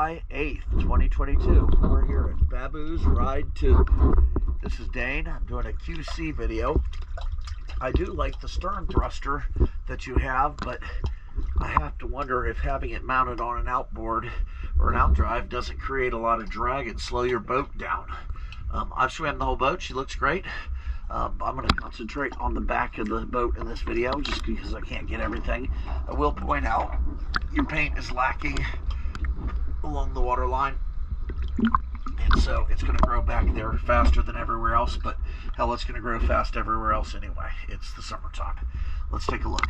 July 8th, 2022. We're here at Baboos Ride 2. This is Dane. I'm doing a QC video. I do like the stern thruster that you have, but I have to wonder if having it mounted on an outboard or an outdrive doesn't create a lot of drag and slow your boat down. I've swam the whole boat. She looks great. I'm going to concentrate on the back of the boat in this video just because I can't get everything. I will point out your paint is lacking along the water line, and so it's going to grow back there faster than everywhere else, but hell, it's going to grow fast everywhere else anyway. It's the summertime. Let's take a look.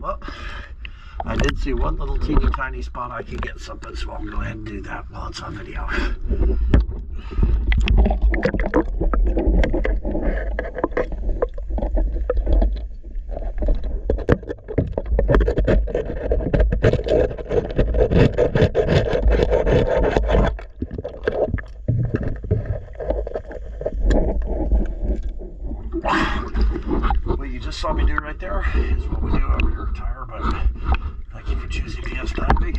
Well, I did see one little teeny tiny spot I could get something, so I'll go ahead and do that while it's on video. What you just saw me do right there is what we do over here at Tire, but thank you for choosing PS Diving.